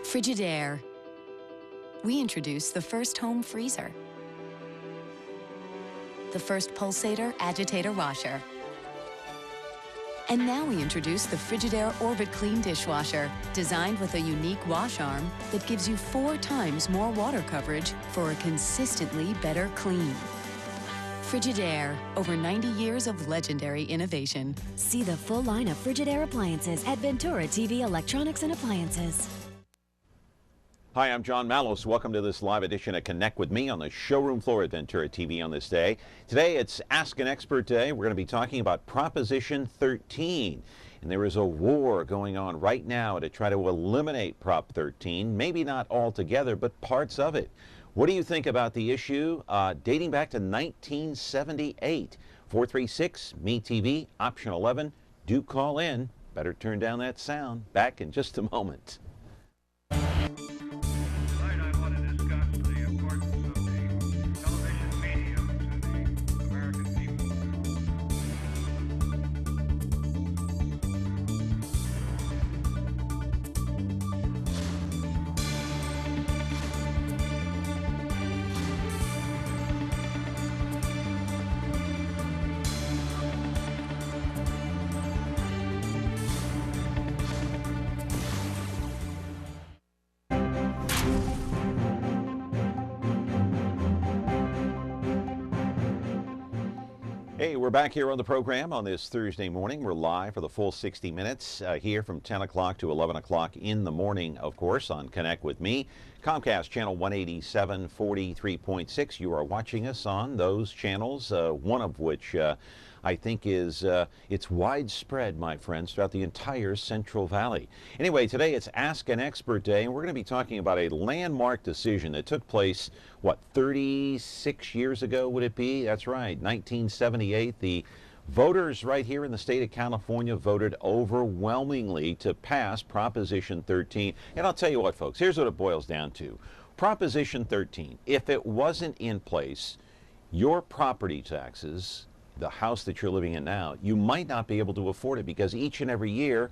Frigidaire. We introduced the first home freezer, the first pulsator agitator washer, and now we introduce the Frigidaire Orbit Clean dishwasher, designed with a unique wash arm that gives you 4 times more water coverage for a consistently better clean. Frigidaire, over 90 years of legendary innovation. See the full line of Frigidaire appliances at Ventura TV Electronics and Appliances. Hi, I'm John Mallos. Welcome to this live edition of Connect with Me on the showroom floor at Ventura TV on this day. Today it's Ask an Expert Day. We're going to be talking about Proposition 13. And there is a war going on right now to try to eliminate Prop 13. Maybe not altogether, but parts of it. What do you think about the issue dating back to 1978? 436-ME-TV, option 11. Do call in. Better turn down that sound. Back in just a moment. Hey, we're back here on the program on this Thursday morning. We're live for the full 60 minutes here from 10 o'clock to 11 o'clock in the morning, of course, on Connect with Me. Comcast channel 187, 43.6. You are watching us on those channels, one of which I think is, it's widespread, my friends, throughout the entire Central Valley. Anyway, today it's Ask an Expert Day, and we're going to be talking about a landmark decision that took place, what, 36 years ago, would it be? That's right, 1978. The voters right here in the state of California voted overwhelmingly to pass Proposition 13. And I'll tell you what, folks, here's what it boils down to. Proposition 13, if it wasn't in place, your property taxes, the house that you're living in now, you might not be able to afford it, because each and every year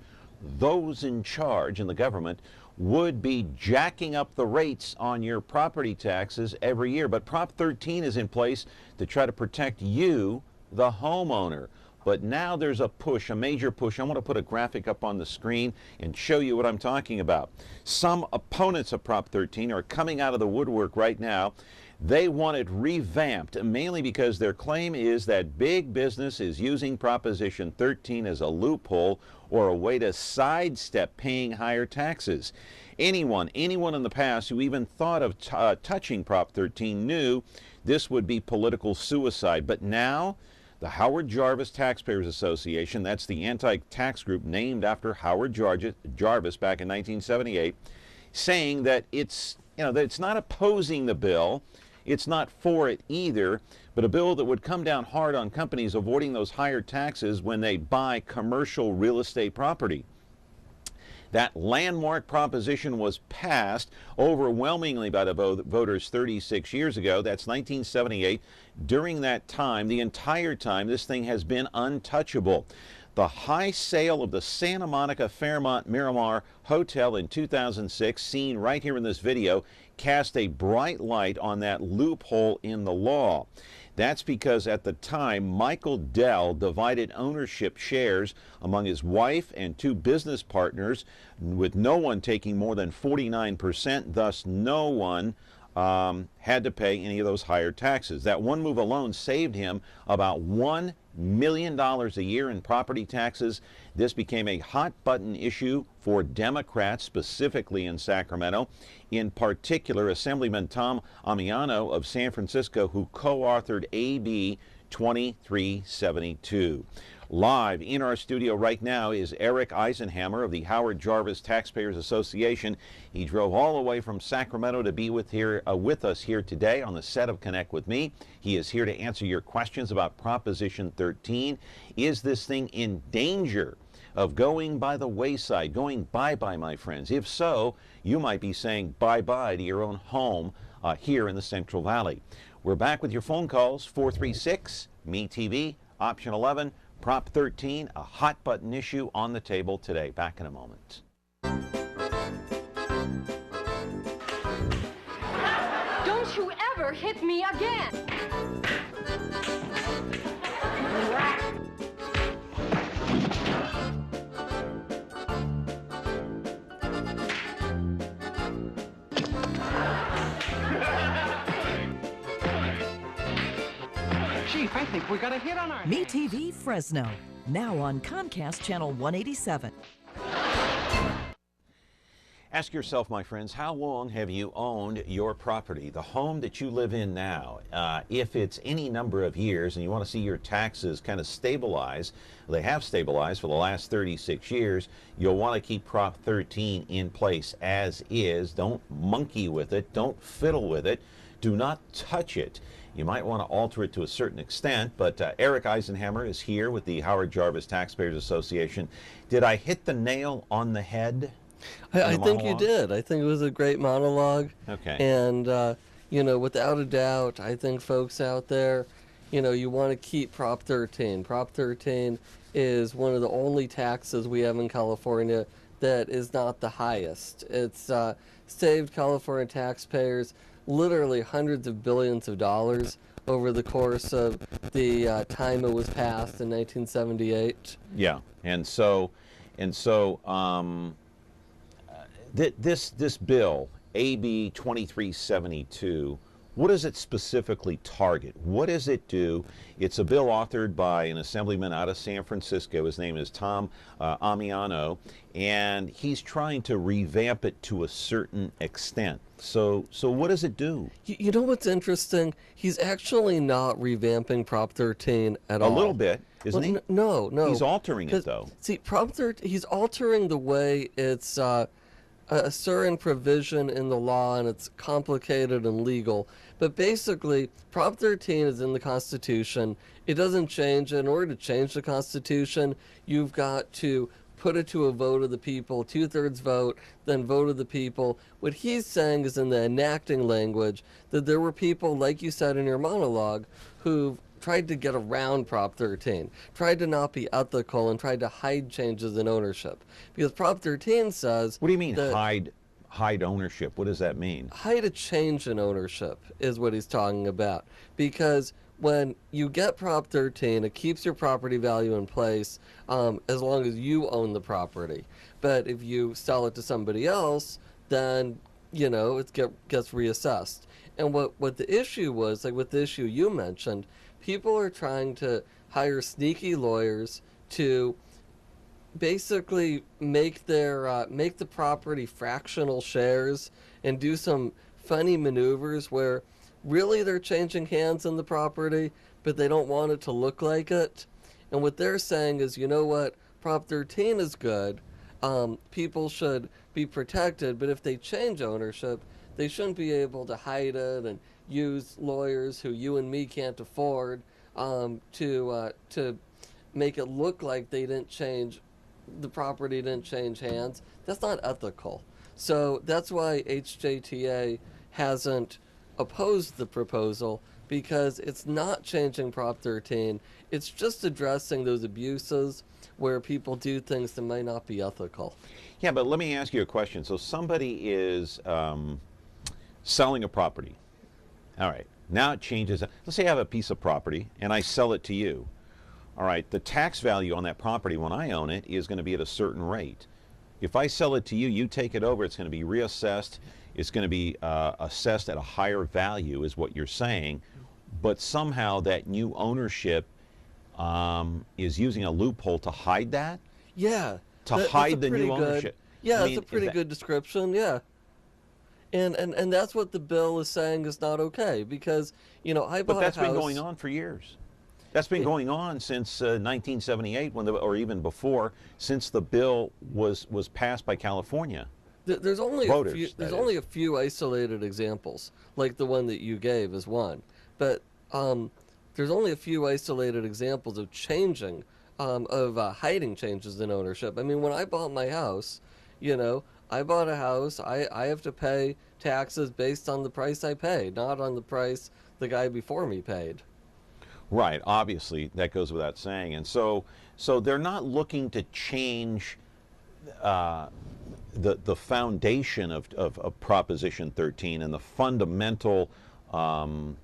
those in charge in the government would be jacking up the rates on your property taxes every year. But Prop 13 is in place to try to protect you, the homeowner. But now there's a push, a major push. I want to put a graphic up on the screen and show you what I'm talking about. Some opponents of Prop 13 are coming out of the woodwork right now. They want it revamped, mainly because their claim is that big business is using Proposition 13 as a loophole or a way to sidestep paying higher taxes. Anyone in the past who even thought of touching Prop 13 knew this would be political suicide. But now, the Howard Jarvis Taxpayers Association, that's the anti-tax group named after Howard Jarvis back in 1978, saying that it's not opposing the bill. It's not for it either, but a bill that would come down hard on companies avoiding those higher taxes when they buy commercial real estate property. That landmark proposition was passed overwhelmingly by the voters 36 years ago. That's 1978. During that time, the entire time, this thing has been untouchable. The high sale of the Santa Monica Fairmont Miramar Hotel in 2006, seen right here in this video, cast a bright light on that loophole in the law. That's because at the time, Michael Dell divided ownership shares among his wife and 2 business partners, with no one taking more than 49%, thus no one had to pay any of those higher taxes. That one move alone saved him about $1 million a year in property taxes. This became a hot button issue for Democrats, specifically in Sacramento. In particular, Assemblyman Tom Amiano of San Francisco, who co-authored AB 2372. Live in our studio right now is Eric Eisenhammer of the Howard Jarvis Taxpayers Association. He drove all the way from Sacramento to be with us here today on the set of Connect with Me. He is here to answer your questions about Proposition 13. Is this thing in danger of going by the wayside, going bye-bye, my friends? If so, you might be saying bye-bye to your own home here in the Central Valley. We're back with your phone calls, 436-ME-TV, option 11. Prop 13, a hot button issue on the table today. Back in a moment. never hit me again. Chief, I think we got a hit on our hands. MeTV Fresno, now on Comcast Channel 187. Ask yourself, my friends, how long have you owned your property, the home that you live in now? If it's any number of years and you want to see your taxes kind of stabilize, they have stabilized for the last 36 years, you'll want to keep Prop 13 in place as is. Don't monkey with it. Don't fiddle with it. Do not touch it. You might want to alter it to a certain extent, but Eric Eisenhammer is here with the Howard Jarvis Taxpayers Association. Did I hit the nail on the head? I think you did. I think it was a great monologue. Okay. And, you know, without a doubt, I think folks out there, you know, you want to keep Prop 13. Prop 13 is one of the only taxes we have in California that is not the highest. It's saved California taxpayers literally hundreds of billions of dollars over the course of the time it was passed in 1978. Yeah, and so this bill, AB 2372, what does it specifically target? What does it do? It's a bill authored by an assemblyman out of San Francisco. His name is Tom Amiano, and he's trying to revamp it to a certain extent. So what does it do? You know what's interesting? He's actually not revamping Prop 13 at all. A little bit, isn't he? No. He's altering it, though. See, Prop 13, he's altering the way it's a certain provision in the law, and it's complicated and legal. But basically, Prop 13 is in the Constitution. It doesn't change. In order to change the Constitution, you've got to put it to a vote of the people, 2/3 vote, then vote of the people. What he's saying is in the enacting language that there were people, like you said in your monologue, who tried to get around Prop 13, tried to not be ethical, and tried to hide changes in ownership. Because Prop 13 says... What do you mean hide ownership? What does that mean? Hide a change in ownership is what he's talking about. Because when you get Prop 13, it keeps your property value in place as long as you own the property. But if you sell it to somebody else, then, you know, it gets reassessed. And what the issue was, like with the issue you mentioned, people are trying to hire sneaky lawyers to basically make the property fractional shares and do some funny maneuvers where really they're changing hands in the property, but they don't want it to look like it. And what they're saying is, you know what, Prop 13 is good, people should be protected, but if they change ownership, they shouldn't be able to hide it and use lawyers who you and me can't afford to make it look like they didn't change, the property didn't change hands. That's not ethical. So that's why HJTA hasn't opposed the proposal, because it's not changing Prop 13. It's just addressing those abuses where people do things that might not be ethical. Yeah, but let me ask you a question. So somebody is selling a property. All right, now it changes. Let's say I have a piece of property and I sell it to you. All right, the tax value on that property when I own it is going to be at a certain rate. If I sell it to you, you take it over, it's going to be reassessed. It's going to be assessed at a higher value is what you're saying. But somehow that new ownership is using a loophole to hide that? Yeah. Hide the new ownership. Yeah, that's a pretty good description, yeah. And that's what the bill is saying is not okay, because, you know, I bought a house. But that's been going on for years. That's been going on since 1978, or even before, since the bill was passed by California. There's only a few isolated examples, like the one that you gave is one. But there's only a few isolated examples of changing, of hiding changes in ownership. I mean, when I bought my house, you know, I bought a house, I have to pay taxes based on the price I paid, not on the price the guy before me paid. Right, obviously, that goes without saying. And so they're not looking to change the foundation of Proposition 13 and the fundamental um,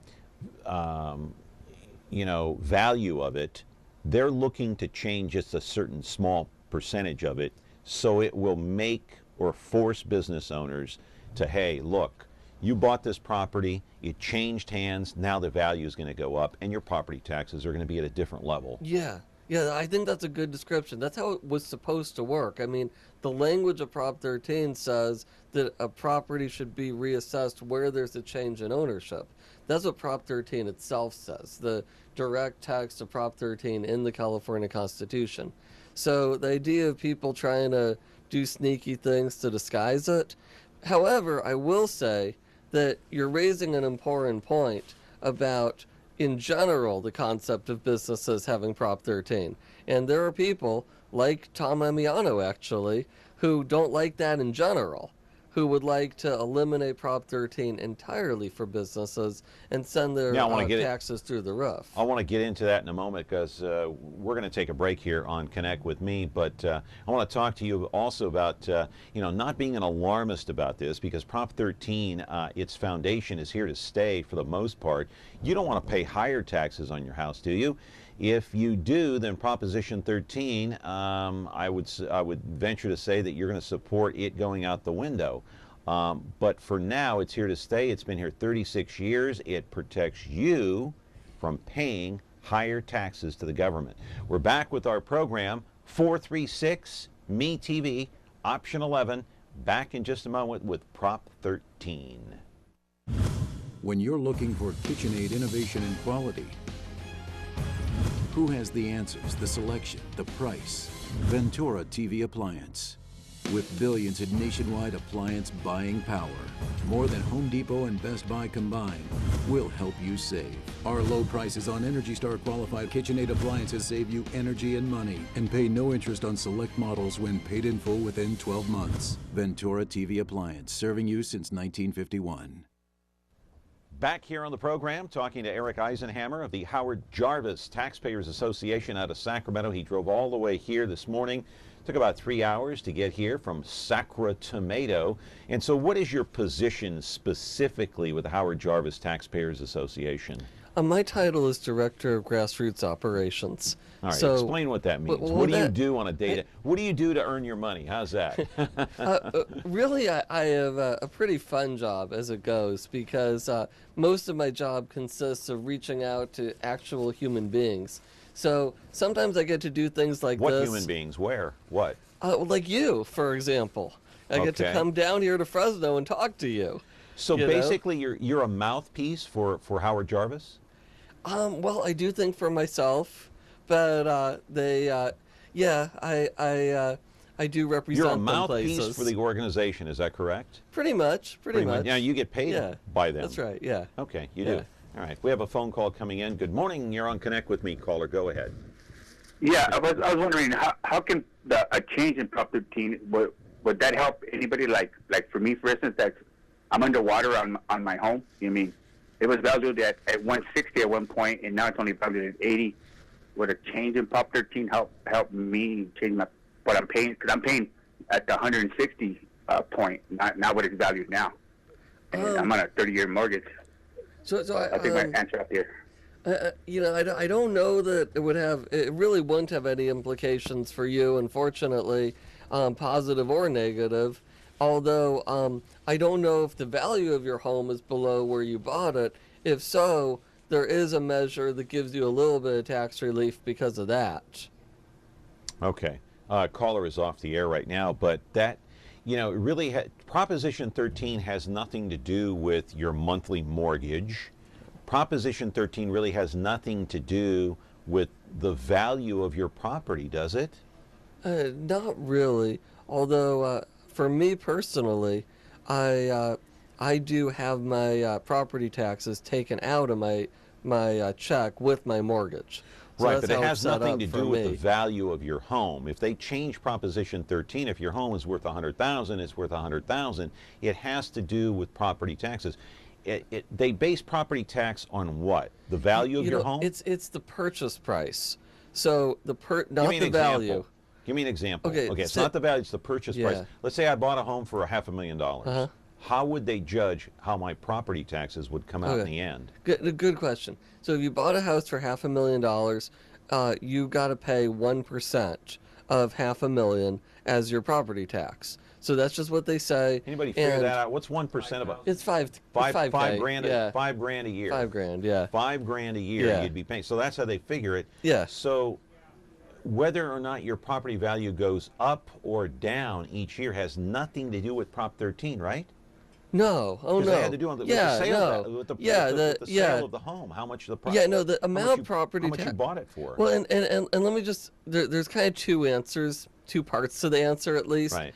value of it, they're looking to change just a certain small percentage of it, so it will make or force business owners to, hey, look, you bought this property, it changed hands, now the value is going to go up, and your property taxes are going to be at a different level. Yeah. Yeah, I think that's a good description. That's how it was supposed to work. I mean, the language of Prop 13 says that a property should be reassessed where there's a change in ownership. That's what Prop 13 itself says, the direct text of Prop 13 in the California Constitution. So the idea of people trying to do sneaky things to disguise it. However, I will say that you're raising an important point about, in general, the concept of businesses having Prop 13. And there are people, like Tom Amiano actually, who don't like that in general, who would like to eliminate Prop 13 entirely for businesses and send their taxes through the roof. I want to get into that in a moment, because we're going to take a break here on Connect with Me, but I want to talk to you also about not being an alarmist about this, because Prop 13, its foundation is here to stay for the most part. You don't want to pay higher taxes on your house, do you? If you do, then Proposition 13, I would venture to say that you're going to support it going out the window. But for now, it's here to stay. It's been here 36 years. It protects you from paying higher taxes to the government. We're back with our program, 436 Me TV, option 11. Back in just a moment with Prop 13. When you're looking for KitchenAid innovation and quality, who has the answers, the selection, the price? Ventura TV Appliance. With billions in nationwide appliance buying power, more than Home Depot and Best Buy combined, we'll help you save. Our low prices on Energy Star qualified KitchenAid appliances save you energy and money, and pay no interest on select models when paid in full within 12 months. Ventura TV Appliance, serving you since 1951. Back here on the program, talking to Eric Eisenhammer of the Howard Jarvis Taxpayers Association out of Sacramento. He drove all the way here this morning. Took about 3 hours to get here from Sacramento. And so what is your position specifically with the Howard Jarvis Taxpayers Association? My title is Director of Grassroots Operations. All right, so, explain what that means. What do you do on a day? What do you do to earn your money? How's that? Really, I have a pretty fun job as it goes, because most of my job consists of reaching out to actual human beings. So sometimes I get to do things like this. What human beings? Where? What? Like you, for example. I get to come down here to Fresno and talk to you. So basically, you're a mouthpiece for Howard Jarvis? Well, I do think for myself, but I do represent You're a mouthpiece places. for the organization, is that correct? Pretty much. Now you get paid by them. That's right, yeah. Okay, you do. All right, we have a phone call coming in. Good morning, you're on Connect with Me, caller. Go ahead. Yeah, I was wondering, how can a change in Prop 13, would that help anybody? Like for me, for instance, that I'm underwater on my home. You mean it was valued at 160 at one point, and now it's only valued at 80. Would a change in Prop 13 help me change what I'm paying? Because I'm paying at the 160 point, not what it's valued now. And I'm on a 30-year mortgage. So I think my answer up here. I don't know that it really wouldn't have any implications for you, unfortunately, positive or negative. Although I don't know if the value of your home is below where you bought it. If so, there is a measure that gives you a little bit of tax relief because of that. Okay. Caller is off the air right now, but that, really, Proposition 13 has nothing to do with your monthly mortgage. Proposition 13 really has nothing to do with the value of your property, does it? Not really. Although, for me personally, I do have my property taxes taken out of my check with my mortgage. So right, but it has nothing to do with the value of your home. If they change Proposition 13, if your home is worth $100,000, it's worth $100,000. It has to do with property taxes. They base property tax on what? The value of your home? It's the purchase price. So not the value. Give me an example. Okay, it's not the value, it's the purchase price. Let's say I bought a home for $500,000. how would they judge how my property taxes would come out in the end? Good question. So if you bought a house for $500,000, you got to pay 1% of $500,000 as your property tax. So that's just what they say. Anybody figure that out? What's 1% of it? It's five grand. Yeah. $5 grand a year. $5,000, yeah. $5,000 a year you'd be paying. So that's how they figure it. Yeah. So whether or not your property value goes up or down each year has nothing to do with Prop 13, right? No. Oh no. They had to do with the sale, with the sale of the home. How much the property? Yeah, no. The amount of property tax. How much you bought it for? Well, and let me just. There's kind of two parts to the answer at least. Right.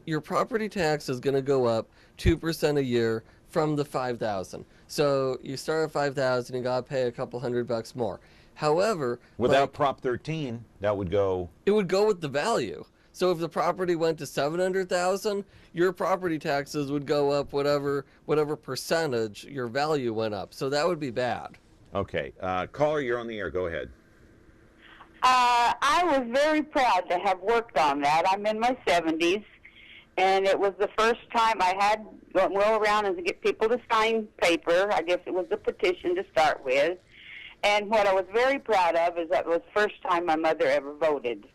Your property tax is going to go up 2% a year from the $5,000. So you start at $5,000, you got to pay a couple $100 more. However, without Prop 13, that would go. It would go with the value. So if the property went to $700,000, your property taxes would go up whatever percentage your value went up. So that would be bad. Okay, caller, you're on the air. Go ahead. I was very proud to have worked on that. I'm in my 70s, and it was the first time I had go around and get people to sign paper. I guess it was a petition to start with. And what I was very proud of is that it was the first time my mother ever voted.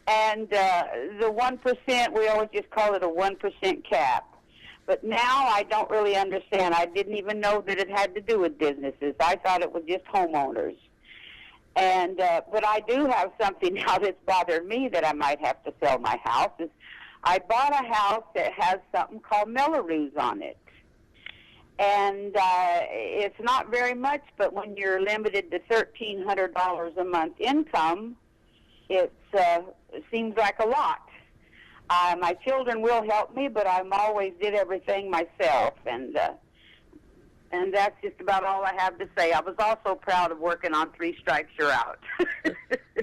And the 1%, we always just call it a 1% cap. But now I don't really understand. I didn't even know that it had to do with businesses. I thought it was just homeowners. And but I do have something now that's bothered me that I might have to sell my house. Is I bought a house that has something called Melrose on it. And it's not very much, but when you're limited to $1,300 a month income, it seems like a lot. My children will help me, but I'm always did everything myself, and that's just about all I have to say. I was also proud of working on Three Strikes You're Out.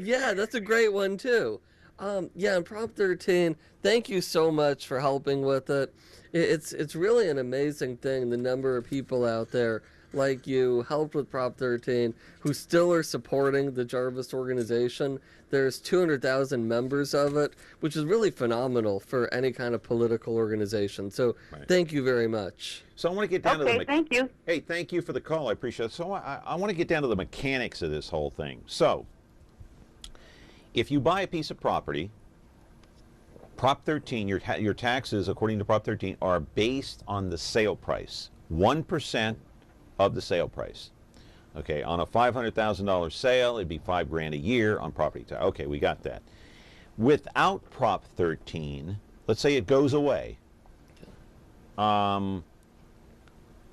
Yeah, that's a great one too. Yeah, and Prop 13, thank you so much for helping with it. It's really an amazing thing, the number of people out there like you helped with Prop 13 who still are supporting the Jarvis organization. There's 200,000 members of it, which is really phenomenal for any kind of political organization. So Thank you very much. So I want to get down to the thank you. Hey, thank you for the call. I appreciate it. So I want to get down to the mechanics of this whole thing. So if you buy a piece of property, Prop 13, your taxes, according to Prop 13, are based on the sale price, 1% of the sale price. Okay, on a $500,000 sale, it'd be $5,000 a year on property tax. Okay, we got that. Without Prop 13, let's say it goes away. What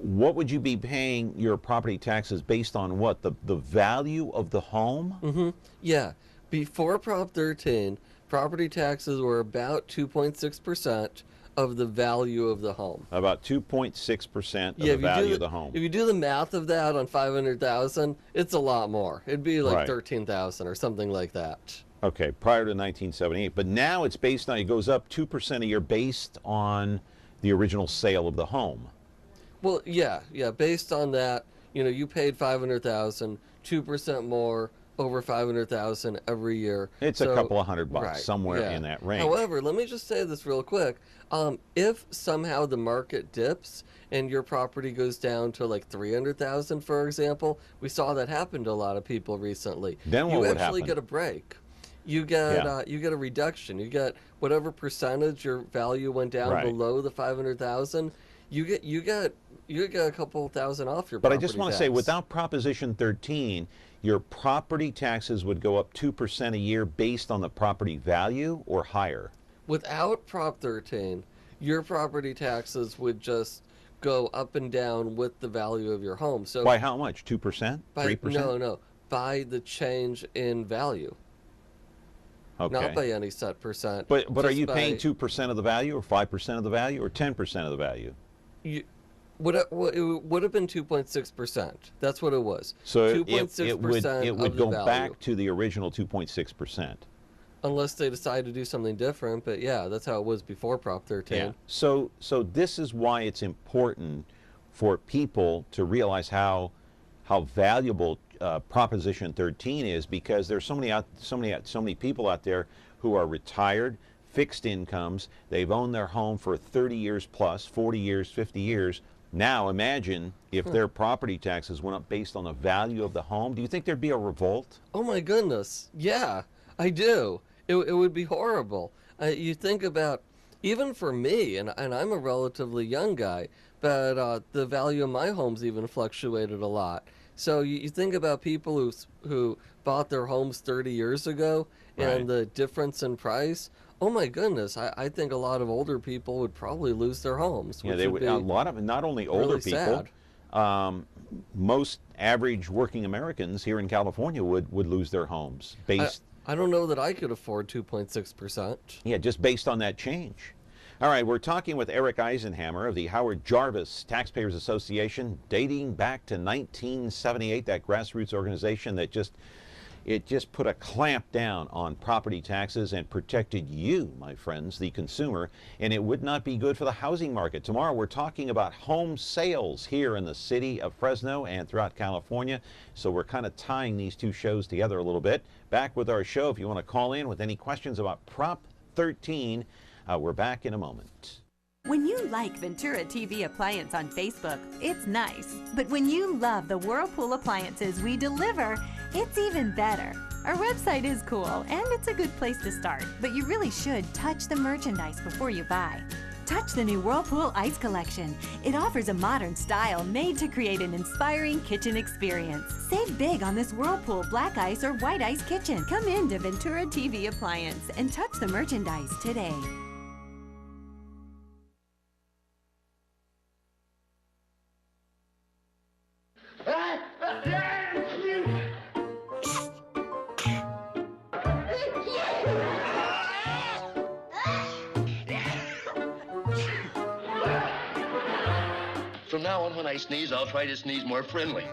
would you be paying your property taxes based on? What, the value of the home? Mm-hmm. Yeah. Before Prop 13, property taxes were about 2.6% of the value of the home. About 2.6% of the value of the home. If you do the math of that on 500,000, it's a lot more. It'd be like 13,000 or something like that. Okay, prior to 1978. But now it's based on, it goes up 2% a year based on the original sale of the home. Well, yeah, based on that, you paid 500,000, 2% more, over 500,000 every year. It's a couple of $100 somewhere in that range. However, let me just say this real quick. If somehow the market dips and your property goes down to like 300,000, for example, we saw that happen to a lot of people recently. Then what would happen? You actually get a break. You get a reduction. You get whatever percentage your value went down below the 500,000. You get a couple thousand off your property tax. But I just want to say, without Proposition 13, your property taxes would go up 2% a year based on the property value or higher? Without Prop 13, your property taxes would just go up and down with the value of your home. So by how much? 2%? 3%? No. By the change in value. Okay. Not by any set percent. But are you paying 2% of the value or 5% of the value or 10% of the value? It would have been 2.6%. That's what it was. So 2.6% it would go back to the original 2.6%. Unless they decide to do something different, but yeah, that's how it was before Prop 13. Yeah. So this is why it's important for people to realize how valuable Proposition 13 is, because there's so many people out there who are retired, fixed incomes. They've owned their home for 30 years plus, 40 years, 50 years. Now imagine if their property taxes went up based on the value of the home. Do you think there'd be a revolt? Oh my goodness. Yeah, I do. It would be horrible. You think about, even for me, and I'm a relatively young guy, but the value of my home's even fluctuated a lot. So you think about people who bought their homes 30 years ago and the difference in price. Oh my goodness, I think a lot of older people would probably lose their homes. Yeah, they would. A lot of, not only older people, most average working Americans here in California would lose their homes based. I don't know that I could afford 2.6%. Yeah, just based on that change. All right, we're talking with Eric Eisenhammer of the Howard Jarvis Taxpayers Association, dating back to 1978, that grassroots organization that just put a clamp down on property taxes and protected you, my friends, the consumer, and it would not be good for the housing market. Tomorrow we're talking about home sales here in the city of Fresno and throughout California, so we're kind of tying these two shows together a little bit. Back with our show if you want to call in with any questions about Prop 13. We're back in a moment. When you like Ventura TV Appliance on Facebook, it's nice. But when you love the Whirlpool appliances we deliver, it's even better. Our website is cool, and it's a good place to start. But you really should touch the merchandise before you buy. Touch the new Whirlpool Ice Collection. It offers a modern style made to create an inspiring kitchen experience. Save big on this Whirlpool Black Ice or White Ice kitchen. Come in to Ventura TV Appliance and touch the merchandise today. From now on, when I sneeze, I'll try to sneeze more friendly.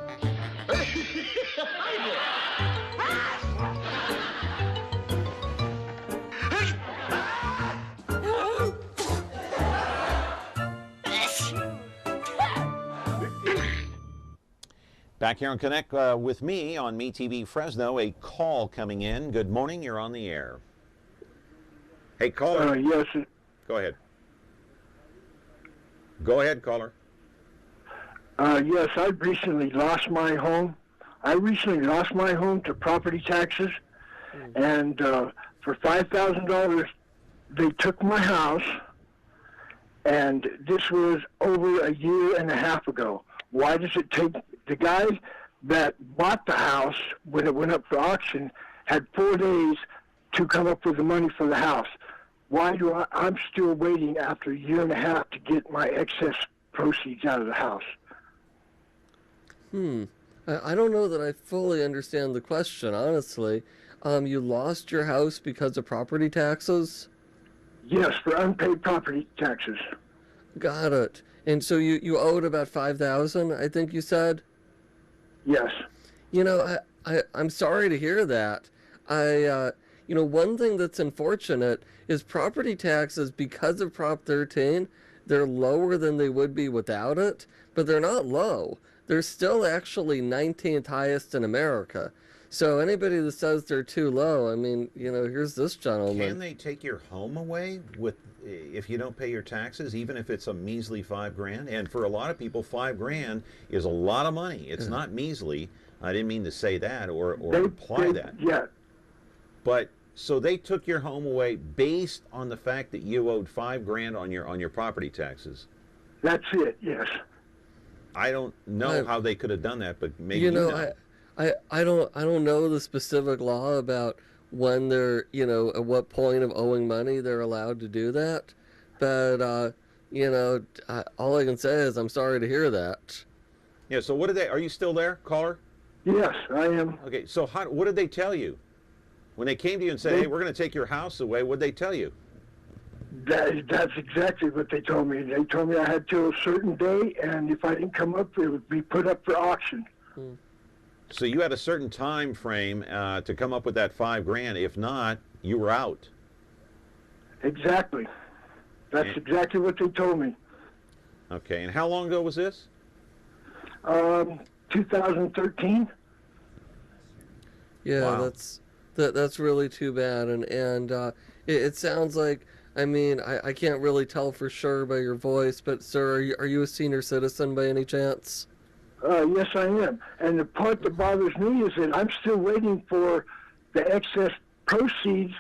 Back here on Connect with me on MeTV Fresno, a call coming in. Good morning, you're on the air. Hey, caller. Yes. Go ahead. Go ahead, caller. Yes, I recently lost my home. I recently lost my home to property taxes, and for $5,000, they took my house, and this was over a year and a half ago. Why does it take... The guy that bought the house, when it went up for auction, had 4 days to come up with the money for the house. Why do I'm still waiting after a year and a half to get my excess proceeds out of the house? I don't know that I fully understand the question, honestly. You lost your house because of property taxes? Yes, for unpaid property taxes. Got it. And so you owed about $5,000, I think you said? Yes. You know, I'm sorry to hear that. You know, one thing that's unfortunate is property taxes, because of Prop 13, they're lower than they would be without it, but they're not low. They're still actually 19th highest in America. So anybody that says they're too low, I mean, you know, here's this gentleman. Can they take your home away if you don't pay your taxes, even if it's a measly $5,000? And for a lot of people, $5,000 is a lot of money. It's not measly. I didn't mean to say that or imply that. Yeah. But so they took your home away based on the fact that you owed $5,000 on your property taxes. That's it. Yes. I don't know how they could have done that, but maybe you know. I don't know the specific law about when they're, you know, at what point of owing money they're allowed to do that. But, you know, all I can say is I'm sorry to hear that. Yeah, so what did they, are you still there, caller? Yes, I am. Okay, so what did they tell you? When they came to you and said, hey, we're going to take your house away, what did they tell you? That's exactly what they told me. They told me I had till a certain day, and if I didn't come up, it would be put up for auction. So you had a certain time frame to come up with that $5,000. If not, you were out. Exactly. That's exactly what they told me. Okay, and how long ago was this? 2013. Yeah, wow. that's really too bad. And It sounds like, I mean, I can't really tell for sure by your voice, but sir, are you a senior citizen by any chance? Yes, I am. And the part that bothers me is that I'm still waiting for the excess proceeds,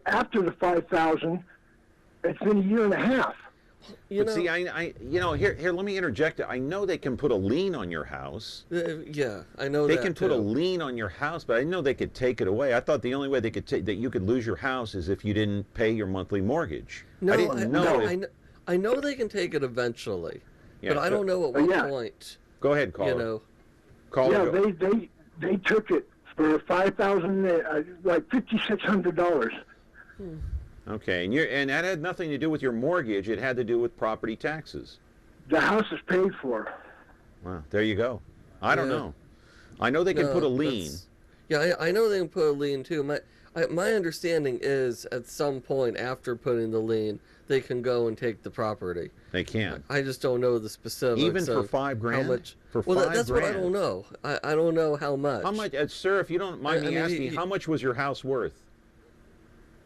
after the $5,000. It's been a year and a half. See, here, let me interject. I know they can put a lien on your house. Yeah, I know they that can put a lien on your house, but I know they could take it away. I thought the only way they could that you could lose your house is if you didn't pay your monthly mortgage. No, I didn't know. I know they can take it eventually, yeah, but I don't know at what point. Go ahead, caller. They took it for $5,000, like $5,600. Okay, and that had nothing to do with your mortgage. It had to do with property taxes. The house is paid for. Well, there you go. I don't know. I know they can put a lien. Yeah, I know they can put a lien too. My understanding is at some point after putting the lien, they can go and take the property. They can. I just don't know the specifics. Even for of $5,000? How much? For that's $5,000? what I don't know. I don't know how much. How much, sir? If you don't mind me asking, how much was your house worth?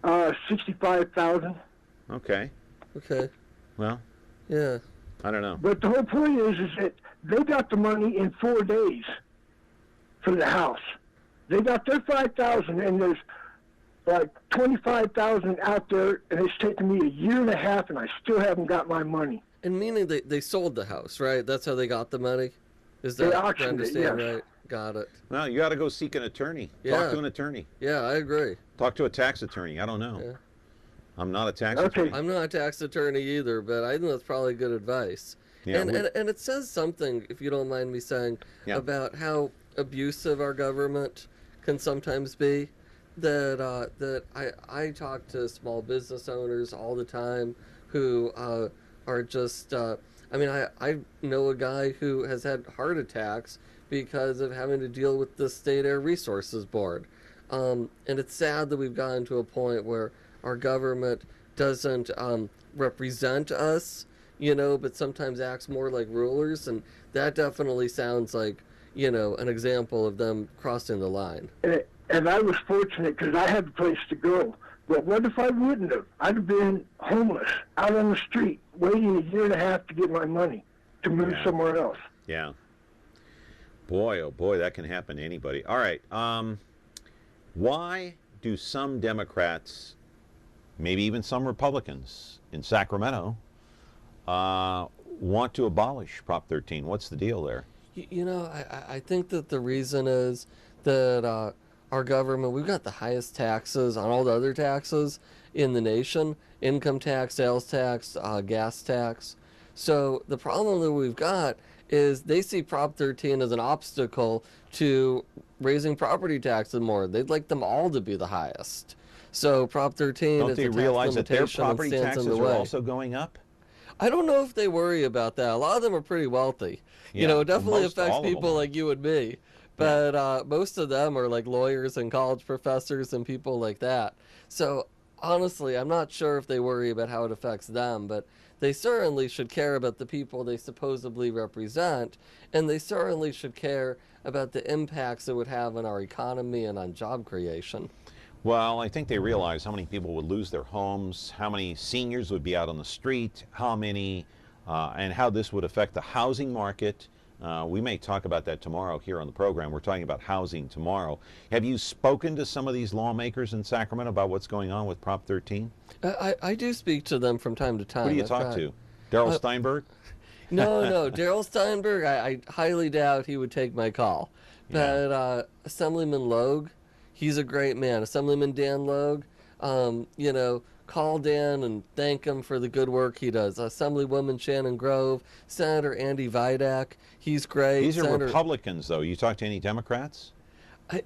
$65,000. Okay. Okay. Well. Yeah. I don't know. But the whole point is that they got the money in 4 days for the house. They got their $5,000, and there's like $25,000 out there, and it's taken me a year and a half, and I still haven't got my money. And meaning they sold the house, right? That's how they got the money? Is that they auctioned it, yes. Right? Got it. Well, you got to go seek an attorney. Talk to an attorney. Yeah, I agree. Talk to a tax attorney. I don't know. Yeah. I'm not a tax attorney. I'm not a tax attorney either, but I think that's probably good advice. Yeah, and it says something, if you don't mind me saying, about how abusive our government can sometimes be. That I talk to small business owners all the time who are just. I know a guy who has had heart attacks because of having to deal with the State Air Resources Board. And it's sad that we've gotten to a point where our government doesn't represent us, but sometimes acts more like rulers. And that definitely sounds like, an example of them crossing the line. And I was fortunate because I had a place to go. But what if I wouldn't have? I'd have been homeless, out on the street, waiting a year and a half to get my money to move somewhere else. Yeah. Boy, oh boy, that can happen to anybody. All right. Why do some Democrats, maybe even some Republicans in Sacramento, want to abolish Prop 13? What's the deal there? I think that the reason is that our government, we've got the highest taxes on all the other taxes in the nation. Income tax, sales tax, gas tax. So the problem that we've got is they see Prop 13 as an obstacle to raising property taxes more. They'd like them all to be the highest. So Prop 13 Don't is they realize that their property taxes are also going up? I don't know if they worry about that. A lot of them are pretty wealthy. It definitely affects people like you and me. But most of them are like lawyers and college professors and people like that. So honestly, I'm not sure if they worry about how it affects them, but they certainly should care about the people they supposedly represent, and they certainly should care about the impacts it would have on our economy and on job creation. Well, I think they realize how many people would lose their homes, how many seniors would be out on the street, how many, and how this would affect the housing market. We may talk about that tomorrow here on the program. We're talking about housing tomorrow. Have you spoken to some of these lawmakers in Sacramento about what's going on with Prop 13? I do speak to them from time to time. Who do you talk to? Darrell Steinberg? No. Darrell Steinberg, I highly doubt he would take my call. But Assemblyman Logue, he's a great man. Assemblyman Dan Logue, call Dan and thank him for the good work he does. Assemblywoman Shannon Grove, Senator Andy Vidak, he's great. These are Republicans, though. You talk to any Democrats?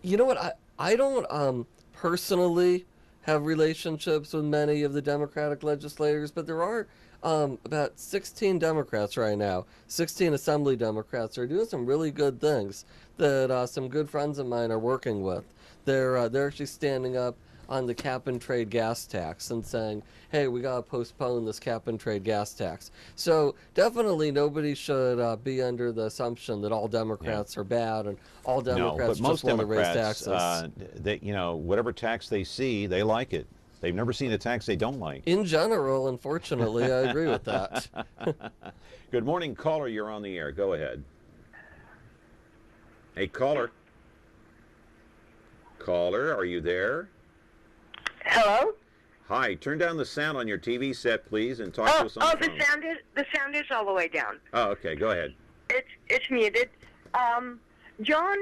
You know what? I don't personally have relationships with many of the Democratic legislators, but there are about 16 Democrats right now, 16 Assembly Democrats are doing some really good things that some good friends of mine are working with. They're actually standing up on the cap-and-trade gas tax and saying, hey, we got to postpone this cap-and-trade gas tax. So definitely nobody should be under the assumption that all Democrats are bad and all Democrats just want to raise taxes. whatever tax they see, they like it. They've never seen a tax they don't like. In general, unfortunately, I agree with that. Good morning, caller. You're on the air. Go ahead. Hey, caller. Caller, are you there? Hello? Hi. Turn down the sound on your TV set, please, and talk to us on the phone. The sound is all the way down. Oh, okay. Go ahead. It's muted. John,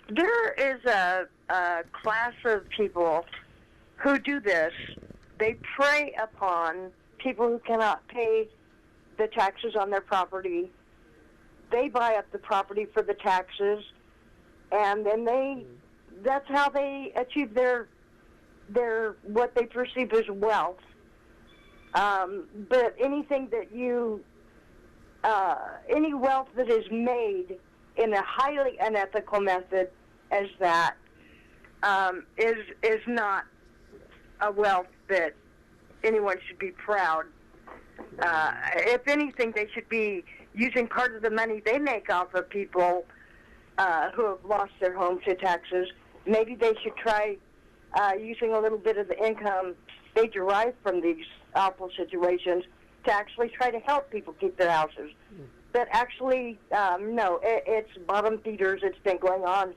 there is a class of people who do this. They prey upon people who cannot pay the taxes on their property. They buy up the property for the taxes, and then that's how they achieve their what they perceive as wealth. But anything that any wealth that is made in a highly unethical method as that is not a wealth that anyone should be proud. If anything, they should be using part of the money they make off of people who have lost their homes to taxes. Maybe they should try using a little bit of the income they derive from these awful situations to actually try to help people keep their houses. But actually, no, it's bottom feeders. It's been going on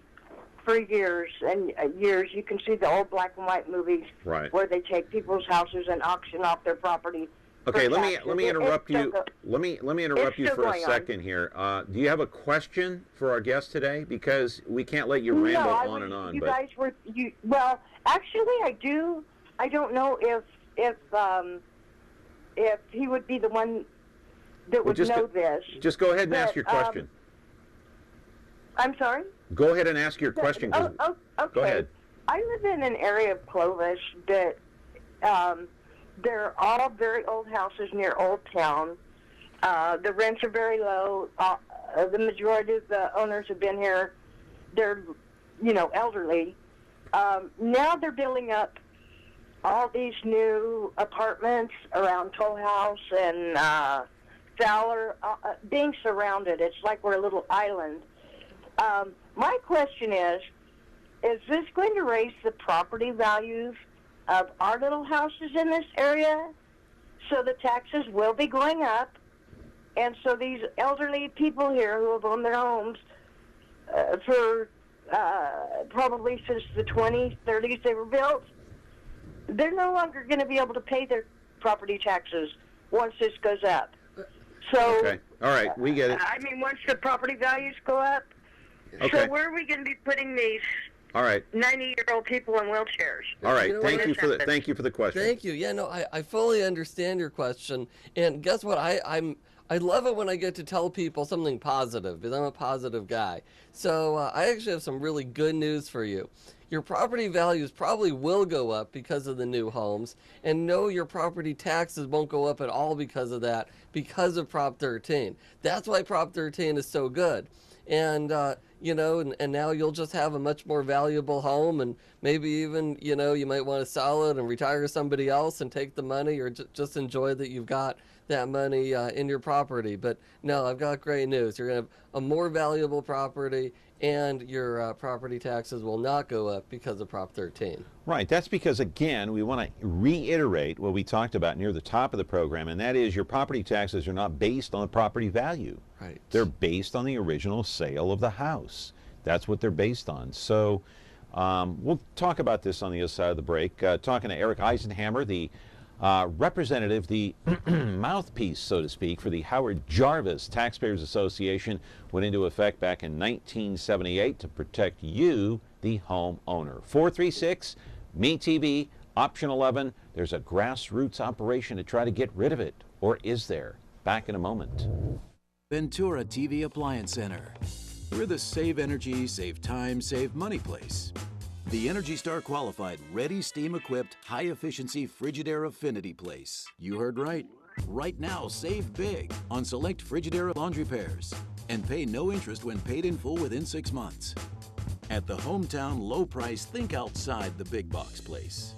for years and years. You can see the old black and white movies where they take people's houses and auction off their property. Okay, let me interrupt you. Let me interrupt you for a second here. Do you have a question for our guest today? Because we can't let you ramble on and on. Well, actually, I do. I don't know if he would be the one that would know this. Just go ahead and ask your question. I'm sorry? Go ahead and ask your question. Okay. Go ahead. I live in an area of Clovis that they're all very old houses near Old Town. The rents are very low. The majority of the owners have been here. They're, elderly. Now they're building up all these new apartments around Toll House and Fowler, being surrounded. It's like we're a little island. My question is this going to raise the property values of our little houses in this area? So the taxes will be going up, and so these elderly people here who have owned their homes for probably since the 20s, 30s they were built, they're no longer going to be able to pay their property taxes once this goes up. So, okay. All right, we get it. I mean, once the property values go up, okay. So where are we going to be putting these? All right. 90-year-old people in wheelchairs. All right. Thank you for the question. Thank you. Yeah, no, I fully understand your question. And guess what? I love it when I get to tell people something positive because I'm a positive guy. So I actually have some really good news for you. Your property values probably will go up because of the new homes, and no, your property taxes won't go up at all because of that, because of Prop 13. That's why Prop 13 is so good. And, and now you'll just have a much more valuable home, and maybe even, you might want to sell it and retire to somebody else and take the money, or just enjoy that you've got that money in your property. But no, I've got great news. You're going to have a more valuable property, and your property taxes will not go up because of Prop 13. Right. That's because, again, we want to reiterate what we talked about near the top of the program, and that is your property taxes are not based on the property value. Right. They're based on the original sale of the house. That's what they're based on. So we'll talk about this on the other side of the break. Talking to Eric Eisenhammer, the representative, the mouthpiece, so to speak, for the Howard Jarvis Taxpayers Association, went into effect back in 1978 to protect you, the homeowner. 436-ME-TV, option 11. There's a grassroots operation to try to get rid of it. Or is there? Back in a moment. Ventura TV Appliance Center. We're the save energy, save time, save money place. The Energy Star qualified, ready steam equipped, high efficiency Frigidaire affinity place. You heard right. Right now, save big on select Frigidaire laundry pairs and pay no interest when paid in full within 6 months. At the hometown low price, think outside the big box place.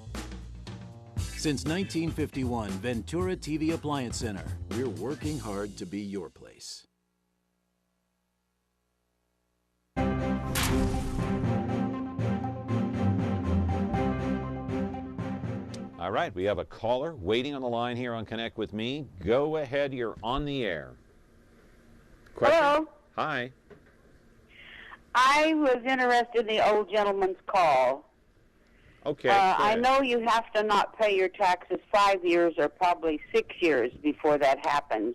Since 1951, Ventura TV Appliance Center. We're working hard to be your place. All All right, we have a caller waiting on the line here on Connect with Me. Go ahead, you're on the air. Question? Hello. Hi. I was interested in the old gentleman's call. Okay. I know you have to not pay your taxes 5 years or probably 6 years before that happens.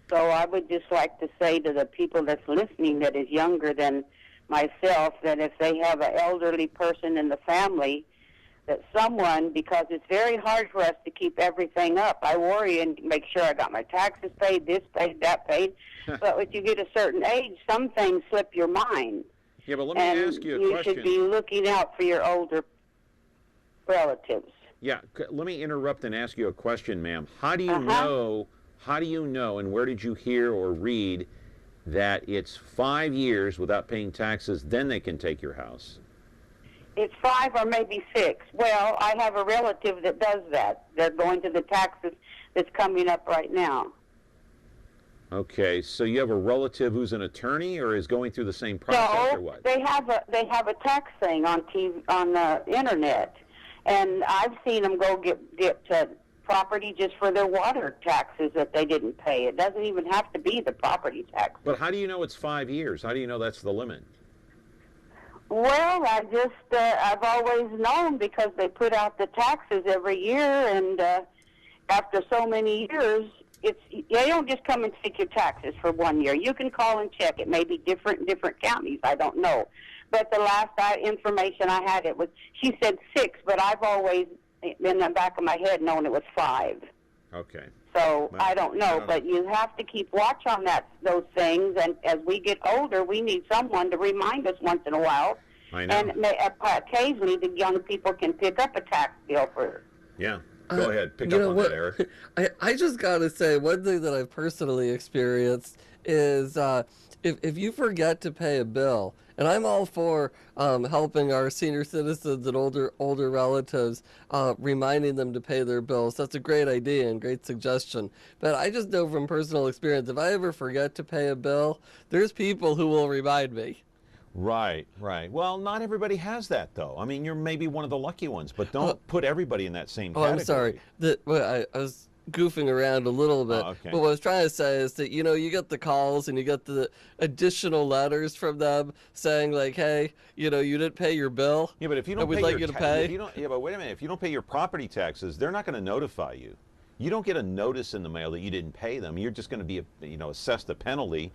So I would just like to say to the people that's listening that is younger than myself that if they have an elderly person in the family, that someone, because it's very hard for us to keep everything up. I worry and make sure I got my taxes paid, this paid, that paid. But when you get a certain age, some things slip your mind. Yeah, but let me ask you a question. You should be looking out for your older relatives. Yeah, let me interrupt and ask you a question, ma'am. How do you know, and where did you hear or read that it's 5 years without paying taxes, then they can take your house? It's 5 or maybe 6. Well, I have a relative that does that. They're going to the taxes that's coming up right now. Okay, so you have a relative who's an attorney or is going through the same process or what? They have a tax thing on TV, on the internet, and I've seen them go get property just for their water taxes that they didn't pay. It doesn't even have to be the property tax. But how do you know it's 5 years? How do you know that's the limit? Well, I've always known because they put out the taxes every year, and after so many years, they don't just come and take your taxes for 1 year. You can call and check. It may be different in different counties. I don't know. But the last information I had, she said 6, but I've always, in the back of my head, known it was 5. Okay. So I don't know, but you have to keep watch on those things. And as we get older, we need someone to remind us once in a while. I know. And occasionally, the young people can pick up a tax bill for. Yeah. Go ahead. Pick up on that, Eric. I just got to say, one thing that I've personally experienced is if you forget to pay a bill, and I'm all for helping our senior citizens and older relatives, reminding them to pay their bills. That's a great idea and great suggestion. But I just know from personal experience, if I ever forget to pay a bill, there's people who will remind me. Right, right. Well, not everybody has that, though. I mean, you're maybe one of the lucky ones, but don't put everybody in that same category. I'm sorry. I was goofing around a little bit. Okay. But what I was trying to say is that, you get the calls and you get the additional letters from them saying like, hey, you didn't pay your bill. Yeah, but if you don't we'd pay like you to pay. But wait a minute. If you don't pay your property taxes, they're not going to notify you. You don't get a notice in the mail that you didn't pay them. You're just going to be, assessed a penalty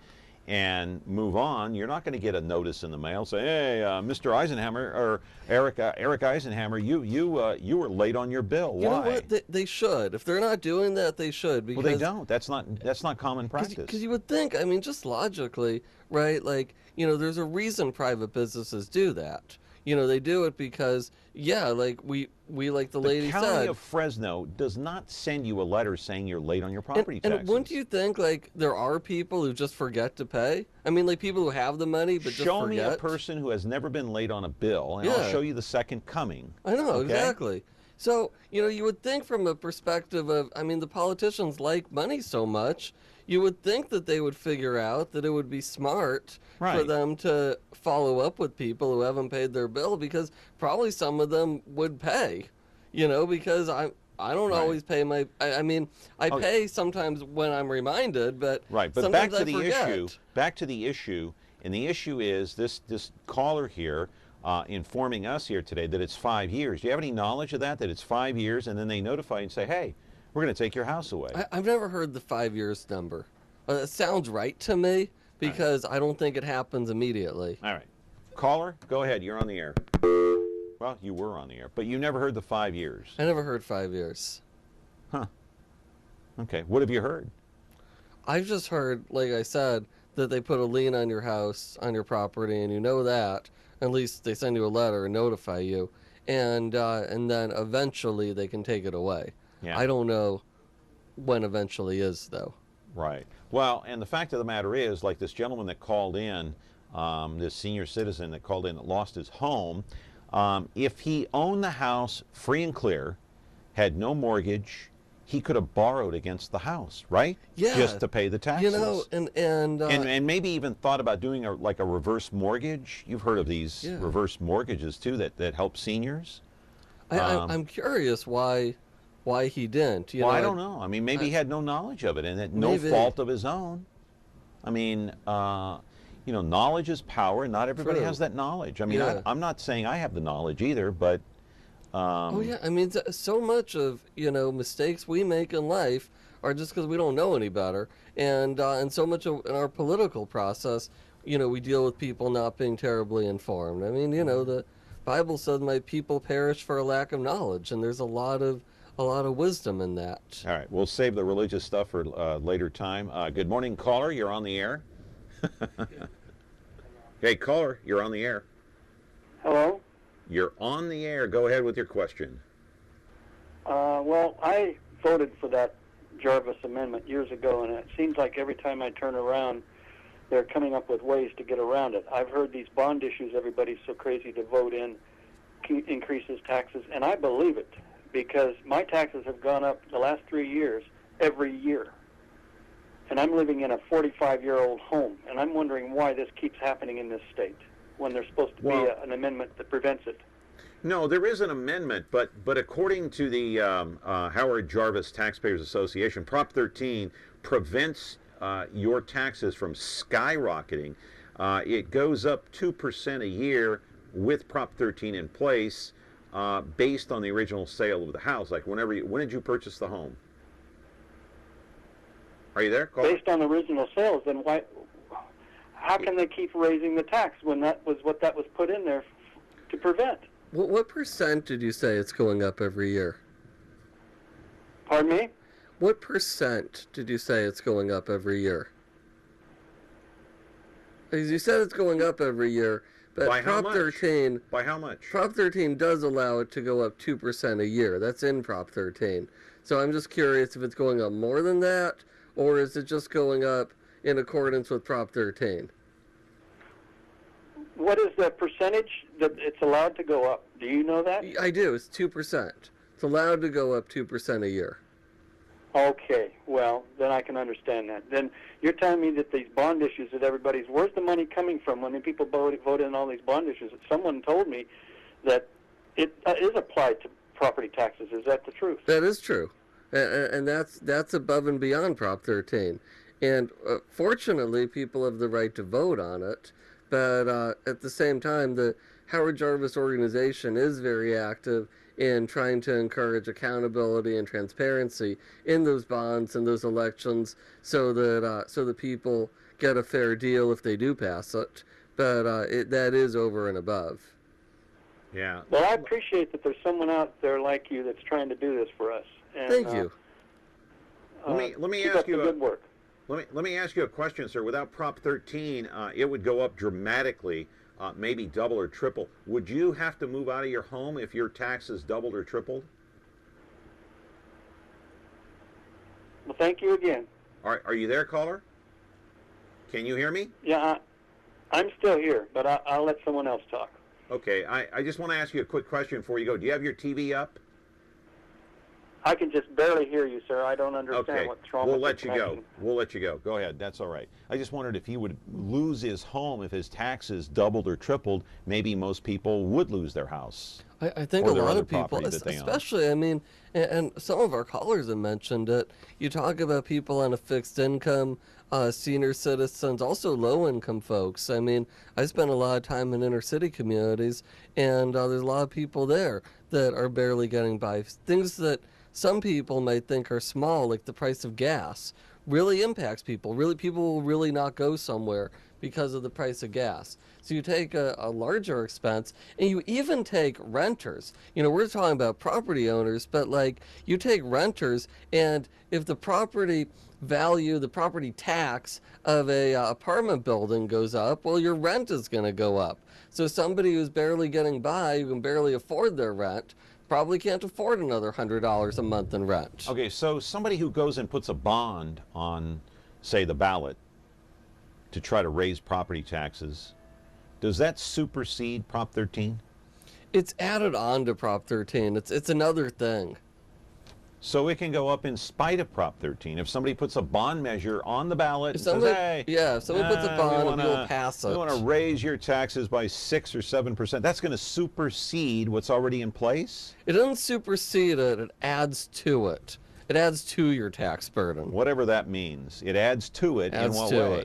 and move on. You're not going to get a notice in the mail say, hey, Mr. Eisenhammer or Eric Eisenhammer, you were late on your bill. Why? You know what? They should. If they're not doing that, they should. Because, well, they don't. That's not common practice. Because you would think, just logically, right? Like, there's a reason private businesses do that. They do it because, like we like the lady said. The County of Fresno does not send you a letter saying you're late on your property taxes. And wouldn't you think, like, there are people who just forget to pay? I mean, like, people who have the money but just forget. Show me a person who has never been late on a bill, and I'll show you the second coming. I know, exactly. So, you would think from a perspective of, the politicians like money so much, you would think that they would figure out that it would be smart for them to follow up with people who haven't paid their bill, because probably some of them would pay, because I don't always pay my, I pay sometimes when I'm reminded, but but back to the issue, and the issue is this caller here informing us here today that it's 5 years. Do you have any knowledge of that it's 5 years, and then they notify you and say, hey, we're going to take your house away? I've never heard the 5 years number. It sounds right to me, because I don't think it happens immediately. All right. Caller, go ahead. You're on the air. Well, you were on the air, but you never heard the 5 years. I never heard 5 years. Huh. Okay. What have you heard? I've just heard, like I said, that they put a lien on your house, on your property, and you know that. At least they send you a letter and notify you. And then eventually they can take it away. Yeah. I don't know when eventually is, though. Right. Well, and the fact of the matter is, like this gentleman that called in, this senior citizen that called in that lost his home, if he owned the house free and clear, had no mortgage, he could have borrowed against the house, right? Yeah. Just to pay the taxes. And maybe even thought about doing a reverse mortgage. You've heard of these reverse mortgages too that help seniors. I'm curious why he didn't. Well, I don't know. I mean, maybe he had no knowledge of it, and no fault of his own. I mean, knowledge is power. Not everybody has that knowledge. I mean, I'm not saying I have the knowledge either, but... oh, yeah. I mean, so much of, mistakes we make in life are just because we don't know any better. And so much of in our political process, we deal with people not being terribly informed. I mean, the Bible says my people perish for a lack of knowledge, and there's a lot of wisdom in that. All right, we'll save the religious stuff for later time. Good morning, caller. You're on the air. Hey, caller, you're on the air. Hello? You're on the air. Go ahead with your question. Well, I voted for that Jarvis Amendment years ago, and it seems like every time I turn around, they're coming up with ways to get around it. I've heard these bond issues everybody's so crazy to vote in increases taxes, and I believe it because my taxes have gone up the last 3 years every year. And I'm living in a 45-year-old home, and I'm wondering why this keeps happening in this state when there's supposed to be an amendment that prevents it. No, there is an amendment, but according to the Howard Jarvis Taxpayers Association, Prop 13 prevents your taxes from skyrocketing. It goes up 2% a year with Prop 13 in place based on the original sale of the house. Like when did you purchase the home? Are you there? Based on original sales, then why? How can they keep raising the tax when that was what that was put in there to prevent? What percent did you say it's going up every year? Pardon me? What percent did you say it's going up every year? Because you said it's going up every year, but by Prop 13... By how much? Prop 13 does allow it to go up 2% a year. That's in Prop 13. So I'm just curious if it's going up more than that, or is it just going up in accordance with Prop 13? What is the percentage that it's allowed to go up? Do you know that? I do. It's 2%. It's allowed to go up 2% a year. Okay. Well, then I can understand that. Then you're telling me that these bond issues that where's the money coming from when people vote in all these bond issues? Someone told me that it is applied to property taxes. Is that the truth? That is true. And that's above and beyond Prop 13. And fortunately, people have the right to vote on it. But at the same time, the Howard Jarvis organization is very active in trying to encourage accountability and transparency in those bonds and those elections so that people get a fair deal if they do pass it. But that is over and above. Yeah. Well, I appreciate that there's someone out there like you that's trying to do this for us. And, thank you. Let me ask you good work. Let me ask you a question, sir. Without Prop 13, it would go up dramatically, maybe double or triple. Would you have to move out of your home if your taxes doubled or tripled? Well, thank you again. Are you there, caller? Can you hear me? Yeah, I'm still here, but I'll let someone else talk. Okay, I just want to ask you a quick question before you go. Do you have your TV up? I can just barely hear you, sir. I don't understand what's wrong with the connection. We'll let you go. Go ahead. That's all right. I just wondered if he would lose his home if his taxes doubled or tripled. Maybe most people would lose their house. I think a lot of people, especially, I mean, and some of our callers have mentioned it. You talk about people on a fixed income, senior citizens, also low-income folks. I mean, I spend a lot of time in inner-city communities, and there's a lot of people there that are barely getting by. Things that some people might think are small, like the price of gas, really impacts people. People will really not go somewhere because of the price of gas. So you take a larger expense, and you even take renters. We're talking about property owners, but like you take renters, and if the property value, the property tax of a apartment building goes up, well, your rent is going to go up. So somebody who's barely getting by, who can barely afford their rent, probably can't afford another $100 a month in rent. Okay, so somebody who goes and puts a bond on, say, the ballot to try to raise property taxes, does that supersede Prop 13? It's added on to Prop 13. It's another thing. So it can go up in spite of Prop 13. If somebody puts a bond measure on the ballot and says, hey, if someone puts a bond, we'll pass it. We want to raise your taxes by 6 or 7%. That's going to supersede what's already in place? It doesn't supersede it. It adds to it. It adds to your tax burden. Whatever that means. It adds to it. In what way?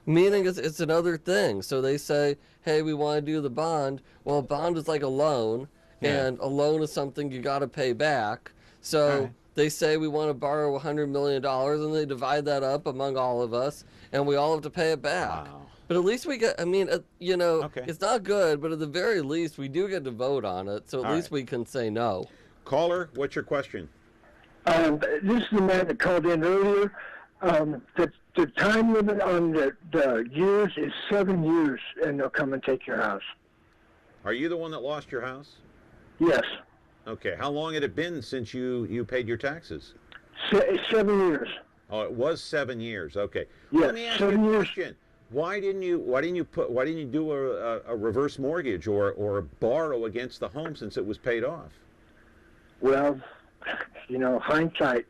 Meaning it's another thing. So they say, hey, we want to do the bond. Well, a bond is like a loan, and a loan is something you got to pay back. So they say we want to borrow $100 million, and they divide that up among all of us, and we all have to pay it back. Wow. But at least we get, it's not good, but at the very least, we do get to vote on it, so at least we can say no. Caller, what's your question? This is the man that called in earlier. The time limit on the years is 7 years, and they'll come and take your house. Are you the one that lost your house? Yes. Okay. How long had it been since you paid your taxes? 7 years. Oh, it was 7 years. Okay. Yes, Let me ask you a question. Why didn't you do a reverse mortgage or borrow against the home since it was paid off? Well, hindsight.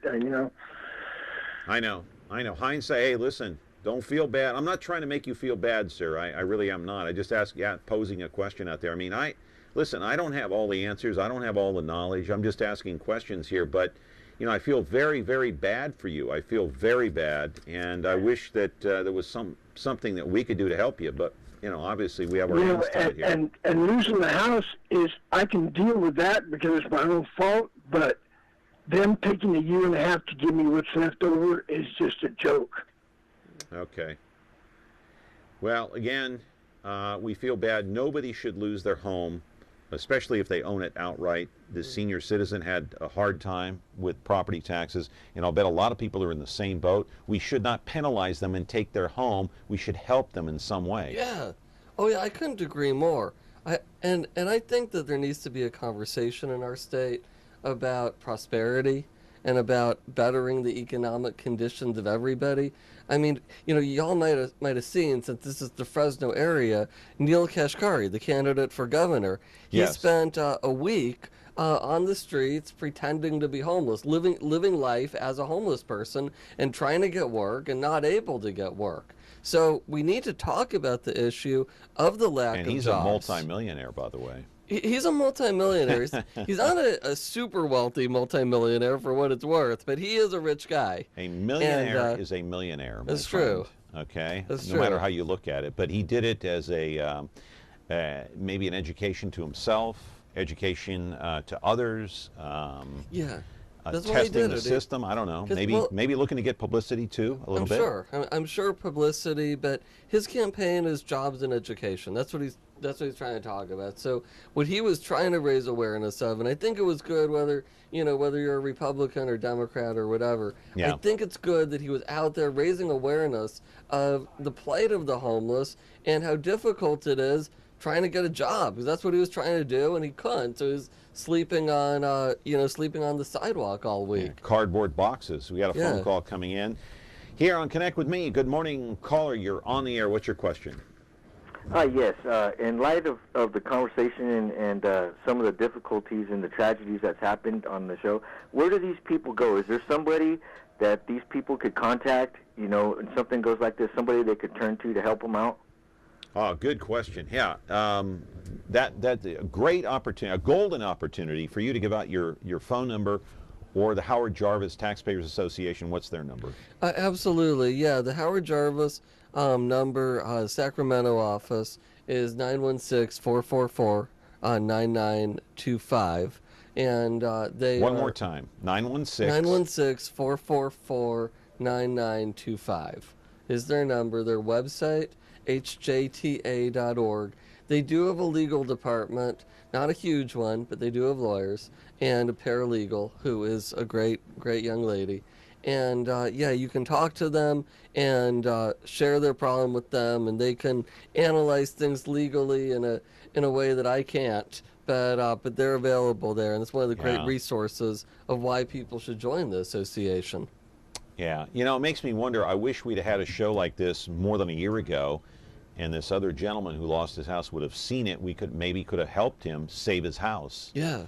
I know. Hindsight. Hey, listen. Don't feel bad. I'm not trying to make you feel bad, sir. I really am not. I just posing a question out there. I mean, listen, I don't have all the answers. I don't have all the knowledge. I'm just asking questions here. But, I feel very, very bad for you. I feel very bad. And I wish that there was something that we could do to help you. But, obviously we have our hands tied here. And losing the house I can deal with that because it's my own fault. But them taking 1.5 years to give me what's left over is just a joke. Okay. Well, again, we feel bad. Nobody should lose their home, especially if they own it outright. The senior citizen had a hard time with property taxes, and I'll bet a lot of people are in the same boat. We should not penalize them and take their home. We should help them in some way. Yeah. Oh, yeah, I couldn't agree more. And I think that there needs to be a conversation in our state about prosperity and about bettering the economic conditions of everybody. I mean, y'all might have seen, since this is the Fresno area, Neil Kashkari, the candidate for governor. He spent a week on the streets pretending to be homeless, living life as a homeless person and trying to get work and not able to get work. So we need to talk about the issue of the lack of jobs. And he's a multimillionaire, by the way. He's a multimillionaire. He's not a super wealthy multimillionaire for what it's worth, but he is a rich guy. A millionaire is a millionaire. That's true. Okay, that's no matter how you look at it. But he did it as maybe an education to himself, education to others. That's testing the system. I don't know. Maybe looking to get publicity too, a little bit. I'm sure publicity, but his campaign is jobs and education. That's what he's trying to talk about. So what he was trying to raise awareness of, and I think it was good whether you're a Republican or Democrat or whatever. Yeah. I think it's good that he was out there raising awareness of the plight of the homeless and how difficult it is trying to get a job, because that's what he was trying to do and he couldn't. So he's sleeping on the sidewalk all week. Yeah, cardboard boxes. We got a phone call coming in here on Connect with Me. Good morning, caller. You're on the air. What's your question? Yes. In light of the conversation and some of the difficulties and the tragedies that's happened on the show, where do these people go? Is there somebody that these people could contact, and something goes like this, somebody they could turn to help them out? Oh, good question. Yeah, that's a great opportunity, a golden opportunity for you to give out your phone number or the Howard Jarvis Taxpayers Association. What's their number? Absolutely, yeah. The Howard Jarvis number, Sacramento office, is 916-444-9925. And they One more time, 916-444-9925 is their number. Their website, hjta.org. They do have a legal department, not a huge one, but they do have lawyers and a paralegal who is a great young lady. And you can talk to them and share their problem with them, and they can analyze things legally in a way that I can't. But they're available there, and it's one of the great resources of why people should join the association. Yeah, it makes me wonder. I wish we'd had a show like this more than a year ago, and this other gentleman who lost his house would have seen it. We could have helped him save his house. Yeah.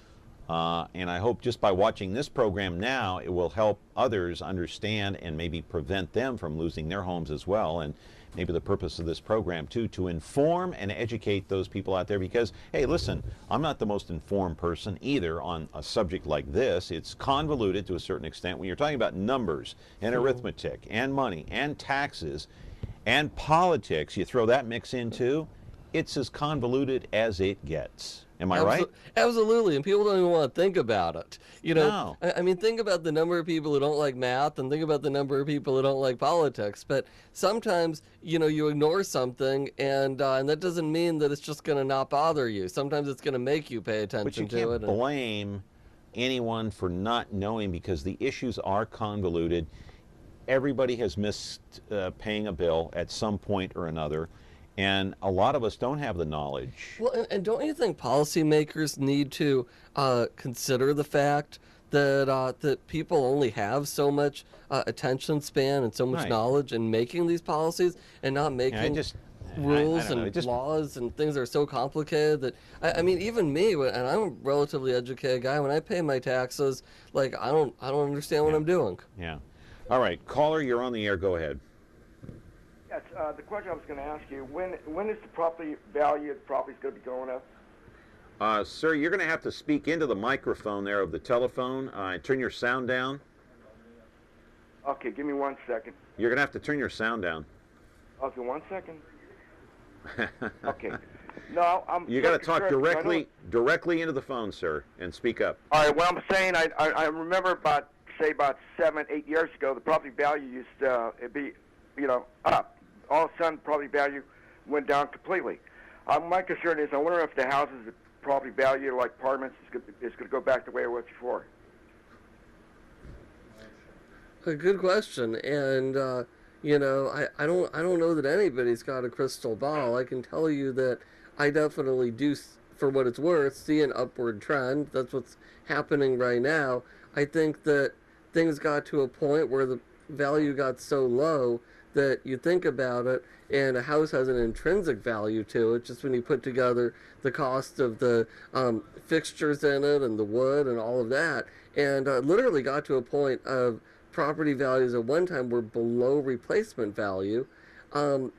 And I hope just by watching this program now, it will help others understand and maybe prevent them from losing their homes as well. And maybe the purpose of this program, too, to inform and educate those people out there. Because, hey, listen, I'm not the most informed person either on a subject like this. It's convoluted to a certain extent. When you're talking about numbers and arithmetic and money and taxes and politics, you throw that mix in, too, it's as convoluted as it gets. Am I right? Absolutely, and people don't even want to think about it. You know, I mean, think about the number of people who don't like math, and think about the number of people who don't like politics. But sometimes, you know, you ignore something, and that doesn't mean that it's just going to not bother you. Sometimes it's going to make you pay attention to it. But you can't blame anyone for not knowing, because the issues are convoluted. Everybody has missed paying a bill at some point or another. And a lot of us don't have the knowledge. Well, and don't you think policymakers need to consider the fact that that people only have so much attention span and so much knowledge in making these policies, and not making rules and laws and things that are so complicated that I mean, even me, and I'm a relatively educated guy, when I pay my taxes, like I don't understand what I'm doing. Yeah. All right, caller, you're on the air. Go ahead. Yes, the question I was going to ask you, when is the property value of the property going to be going up? Sir, you're going to have to speak into the microphone there of the telephone. Turn your sound down. Okay, give me 1 second. You're going to have to turn your sound down. Okay, 1 second. Okay. No, You got to talk directly into the phone, sir, and speak up. All right, what I'm saying, I remember about 7-8 years ago, the property value used to be, up. All of a sudden, property value went down completely. My concern is, I wonder if the houses, property value, like apartments, is going to go back the way it was before. A good question, and I don't know that anybody's got a crystal ball. I can tell you that I definitely do, for what it's worth, see an upward trend. That's what's happening right now. I think that things got to a point where the value got so low that you think about it, and a house has an intrinsic value to it, just when you put together the cost of the fixtures in it and the wood and all of that, and literally got to a point of property values at one time were below replacement value. Will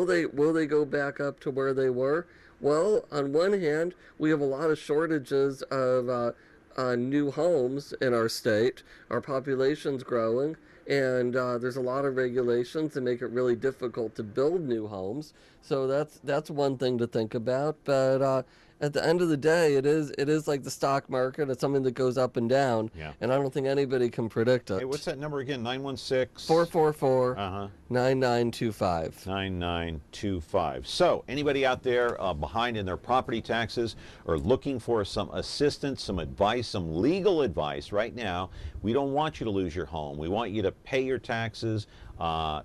they go back up to where they were? Well, on one hand, we have a lot of shortages of new homes in our state. Our population's growing, and there's a lot of regulations that make it really difficult to build new homes. So that's one thing to think about. But at the end of the day, it is like the stock market. It's something that goes up and down. Yeah. And I don't think anybody can predict it. Hey, what's that number again? 916 444 9925. 9925. So, anybody out there behind in their property taxes or looking for some assistance, some advice, some legal advice right now, we don't want you to lose your home. We want you to pay your taxes,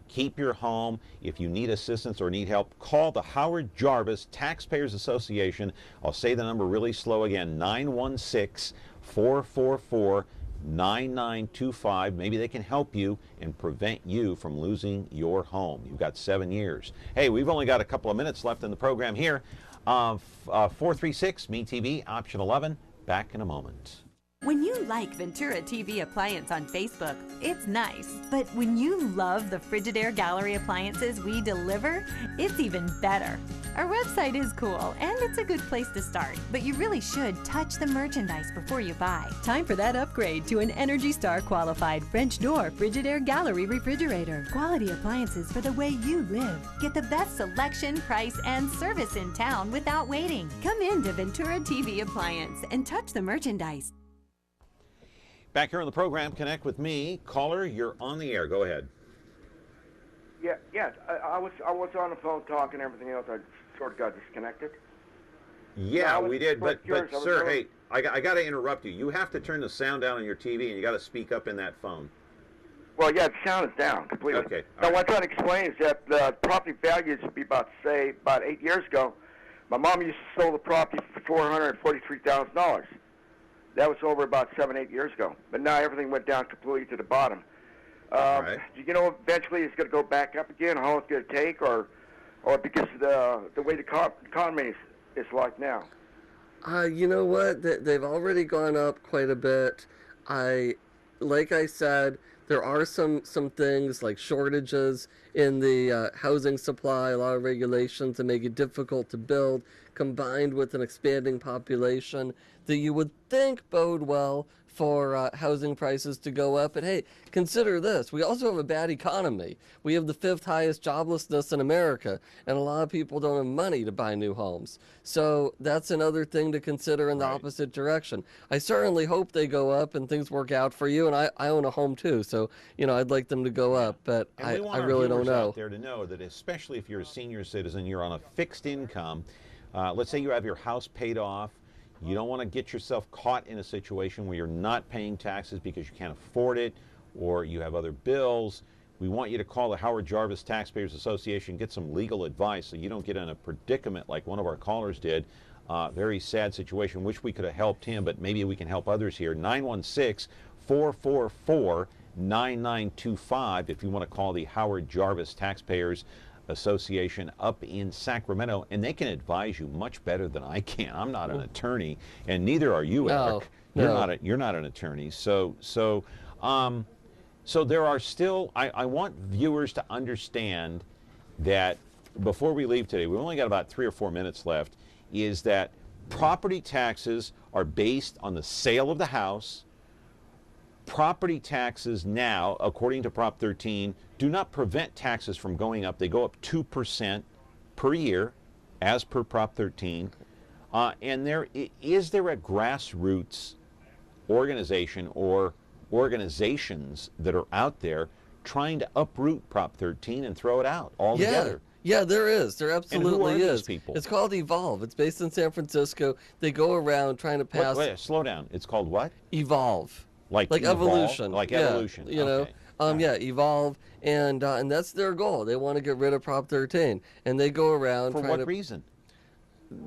keep your home. If you need assistance or need help, call the Howard Jarvis Taxpayers Association. I'll say the number really slow again, 916 444 9925. Maybe they can help you and prevent you from losing your home. You've got 7 years. Hey, we've only got a couple of minutes left in the program here. 436 MeTV, option 11. Back in a moment. When you like Ventura TV Appliance on Facebook, it's nice. But when you love the Frigidaire Gallery appliances we deliver, it's even better. Our website is cool, and it's a good place to start, but you really should touch the merchandise before you buy. Time for that upgrade to an Energy Star qualified French door Frigidaire Gallery refrigerator. Quality appliances for the way you live. Get the best selection, price, and service in town without waiting. Come in to Ventura TV Appliance and touch the merchandise. Back here on the program, connect with me. Caller, you're on the air. Go ahead. Yes. I was on the phone talking and everything else. I sort of got disconnected. Yeah, we did. But sir, hey, I got to interrupt you. You have to turn the sound down on your TV, and you got to speak up in that phone. Well, yeah, the sound is down completely. Okay. Now, what I'm trying to explain is that the property values would be about 8 years ago. My mom used to sell the property for $443,000. That was over about 7-8 years ago. But now everything went down completely to the bottom. Right. Do you know eventually it's going to go back up again? How long it's going to take, or because of the way the economy is like now? You know what? They've already gone up quite a bit. Like I said, there are some things like shortages in the housing supply, a lot of regulations that make it difficult to build, combined with an expanding population that you would think bode well for housing prices to go up. But hey, consider this. We also have a bad economy. We have the 5th highest joblessness in America, and a lot of people don't have money to buy new homes. So that's another thing to consider in the opposite direction. I certainly hope they go up and things work out for you, and I own a home too, so I'd like them to go up, but I really don't know. Out there to know that, especially if you're a senior citizen, you're on a fixed income. Let's say you have your house paid off. You don't want to get yourself caught in a situation where you're not paying taxes because you can't afford it or you have other bills. We want you to call the Howard Jarvis Taxpayers Association, get some legal advice so you don't get in a predicament like one of our callers did. Very sad situation. Wish we could have helped him, but maybe we can help others here. 916-444-9925 if you want to call the Howard Jarvis Taxpayers Association up in Sacramento, and they can advise you much better than I can. I'm not an attorney, and neither are you, Eric. You're not an attorney. So there are still. I want viewers to understand that before we leave today, we've only got about 3 or 4 minutes left. Is that property taxes are based on the sale of the house. Property taxes now, according to Prop 13, do not prevent taxes from going up. They go up 2% per year, as per Prop 13. And is there a grassroots organization or organizations that are out there trying to uproot Prop 13 and throw it out altogether? Yeah, there is. There absolutely and who are is. These people? It's called Evolve. It's based in San Francisco. They go around trying to pass. Wait, slow down. It's called what? Evolve. Like evolution. Like evolution. Yeah, Evolve, and that's their goal. They want to get rid of Prop 13, and they go around. For what reason?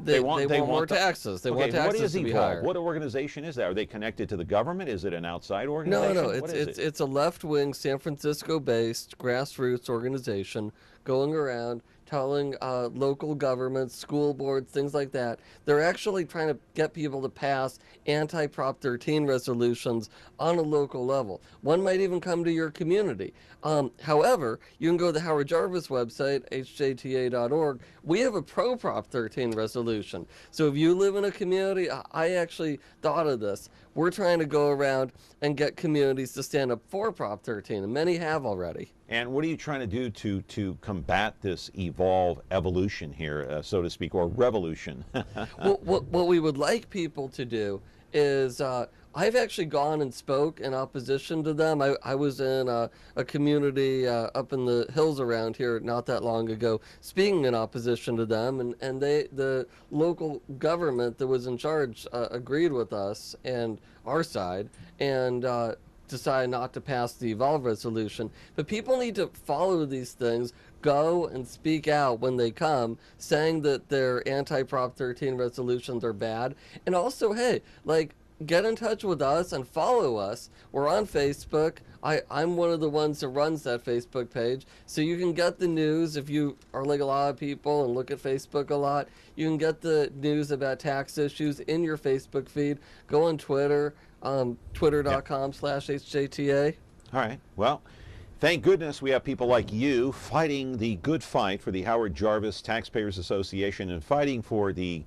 They want more taxes. They want taxes to be higher. What organization is that? Are they connected to the government? Is it an outside organization? No. It's a left-wing, San Francisco-based grassroots organization going around telling local governments, school boards, things like that. They're actually trying to get people to pass anti-Prop 13 resolutions on a local level. One might even come to your community. However, you can go to the Howard Jarvis website, hjta.org. We have a pro-Prop 13 resolution. So if you live in a community, I actually thought of this. We're trying to go around and get communities to stand up for Prop 13, and many have already. And what are you trying to do to combat this evolution here, so to speak, or revolution? Well, what we would like people to do is, I've actually gone and spoke in opposition to them. I was in a community up in the hills around here not that long ago, speaking in opposition to them, and the local government that was in charge agreed with us and our side, and decided not to pass the Evolve resolution. But people need to follow these things, go and speak out when they come, saying that their anti-Prop 13 resolutions are bad. And also, hey, get in touch with us and follow us. We're on Facebook. I'm one of the ones that runs that Facebook page. So you can get the news if you are like a lot of people and look at Facebook a lot. You can get the news about tax issues in your Facebook feed. Go on Twitter, twitter.com/HJTA. All right. Well, thank goodness we have people like you fighting the good fight for the Howard Jarvis Taxpayers Association and fighting for the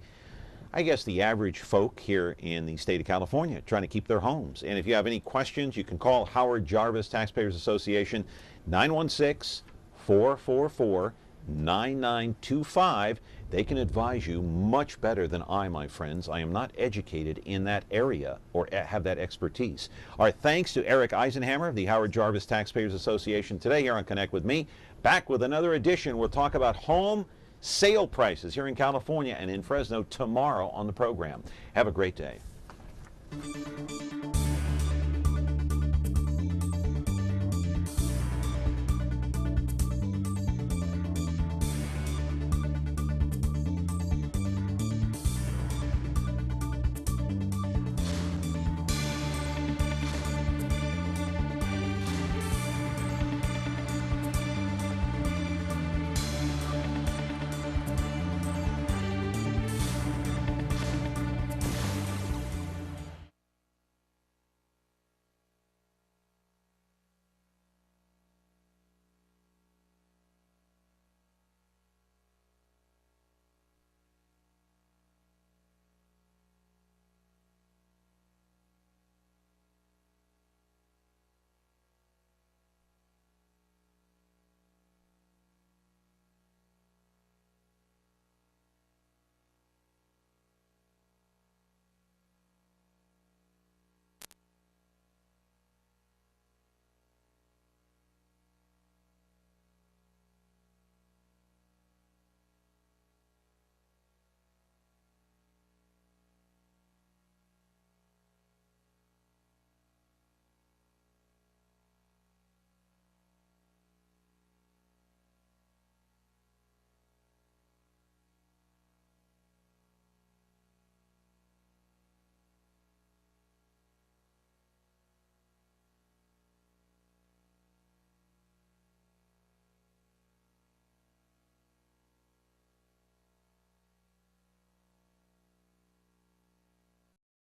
average folk here in the state of California, trying to keep their homes. And if you have any questions, you can call Howard Jarvis Taxpayers Association, 916-444-9925. They can advise you much better than I, my friends. I am not educated in that area or have that expertise. Our thanks to Eric Eisenhammer of the Howard Jarvis Taxpayers Association today here on Connect with Me. Back with another edition. We'll talk about home sale prices here in California and in Fresno tomorrow on the program. Have a great day.